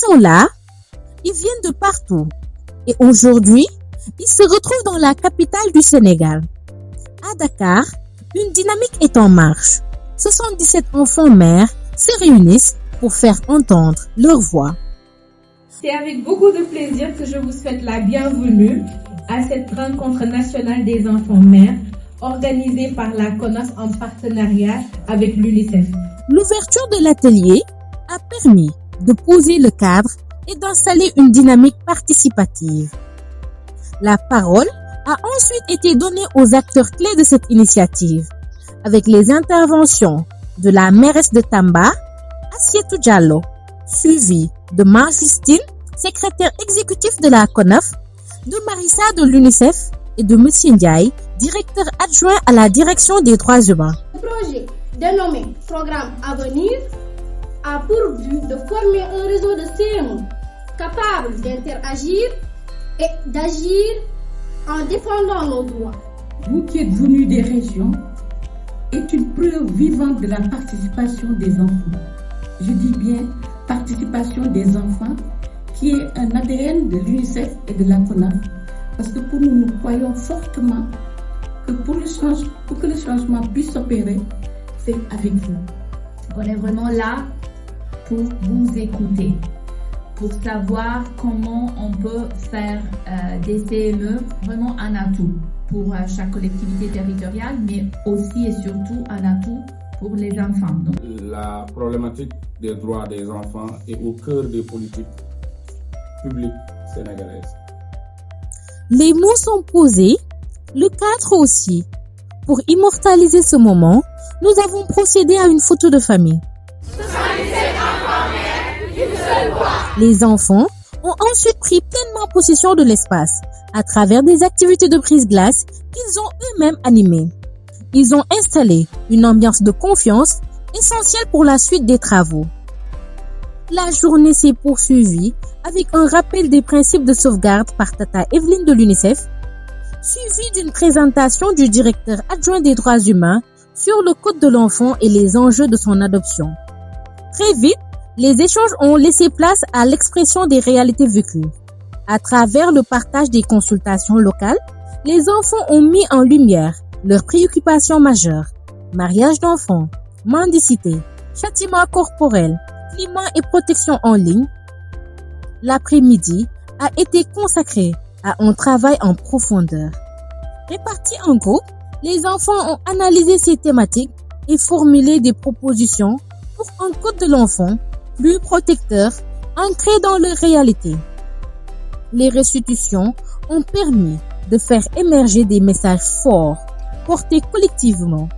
sont là, ils viennent de partout. Et aujourd'hui, ils se retrouvent dans la capitale du Sénégal. À Dakar, une dynamique est en marche. 77 enfants-mères se réunissent pour faire entendre leur voix. C'est avec beaucoup de plaisir que je vous souhaite la bienvenue à cette rencontre nationale des enfants-mères organisée par la CONOF en partenariat avec l'UNICEF. L'ouverture de l'atelier a permis de poser le cadre et d'installer une dynamique participative. La parole a ensuite été donnée aux acteurs clés de cette initiative, avec les interventions de la mairesse de Tamba, Assietou Diallo, suivie de Justine, secrétaire exécutif de la CONOF, de Marissa de l'UNICEF et de Monsieur Ndiaye, directeur adjoint à la direction des droits humains. Le projet dénommé Programme Avenir a pour but de former un réseau de CME capable d'interagir et d'agir en défendant nos droits. Vous qui êtes venus des régions, est une preuve vivante de la participation des enfants. Je dis bien participation des enfants, qui est un ADN de l'UNICEF et de la CONOF. Parce que pour nous, nous croyons fortement que pour que le changement puisse s'opérer, c'est avec vous. On est vraiment là pour vous écouter, pour savoir comment on peut faire des CME vraiment un atout pour chaque collectivité territoriale, mais aussi et surtout un atout pour les enfants. Donc, la problématique des droits des enfants est au cœur des politiques publiques sénégalaises. Les mots sont posés, le cadre aussi. Pour immortaliser ce moment, nous avons procédé à une photo de famille. Les enfants ont ensuite pris pleinement possession de l'espace à travers des activités de brise-glace qu'ils ont eux-mêmes animées. Ils ont installé une ambiance de confiance essentielle pour la suite des travaux. La journée s'est poursuivie avec un rappel des principes de sauvegarde par Tata Evelyne de l'UNICEF, suivi d'une présentation du directeur adjoint des droits humains sur le code de l'enfant et les enjeux de son adoption. Très vite, les échanges ont laissé place à l'expression des réalités vécues. À travers le partage des consultations locales, les enfants ont mis en lumière leurs préoccupations majeures: mariage d'enfants, mendicité, châtiment corporel, climat et protection en ligne. L'après-midi a été consacré à un travail en profondeur. Répartis en groupe, les enfants ont analysé ces thématiques et formulé des propositions pour un code de l'enfant plus protecteur, ancré dans leur réalité. Les restitutions ont permis de faire émerger des messages forts, portés collectivement.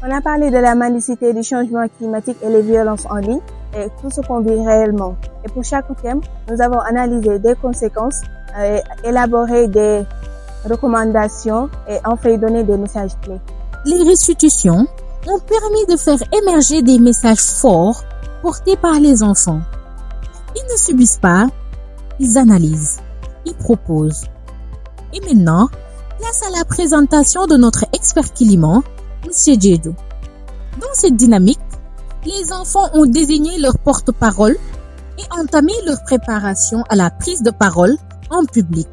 On a parlé de la mendicité, du changement climatique et les violences en ligne et tout ce qu'on vit réellement. Et pour chaque thème, nous avons analysé des conséquences, élaboré des recommandations et enfin donné des messages clés. Les restitutions ont permis de faire émerger des messages forts portés par les enfants. Ils ne subissent pas, ils analysent, ils proposent. Et maintenant, place à la présentation de notre expert climat, Monsieur Djedou. Dans cette dynamique, les enfants ont désigné leur porte-parole et entamé leur préparation à la prise de parole en public,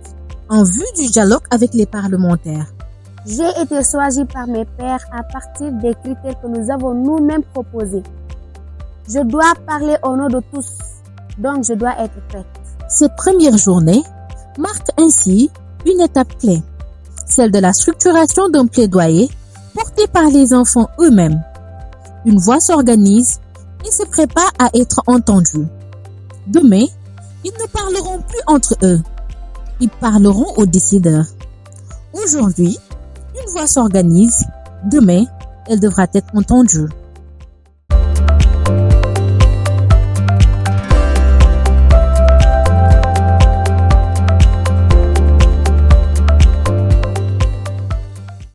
en vue du dialogue avec les parlementaires. J'ai été choisie par mes pairs à partir des critères que nous avons nous-mêmes proposés. Je dois parler au nom de tous, donc je dois être prête. Cette première journée marque ainsi une étape clé, celle de la structuration d'un plaidoyer porté par les enfants eux-mêmes. Une voix s'organise et se prépare à être entendue. Demain, ils ne parleront plus entre eux, ils parleront aux décideurs. Aujourd'hui, une voix s'organise, demain, elle devra être entendue.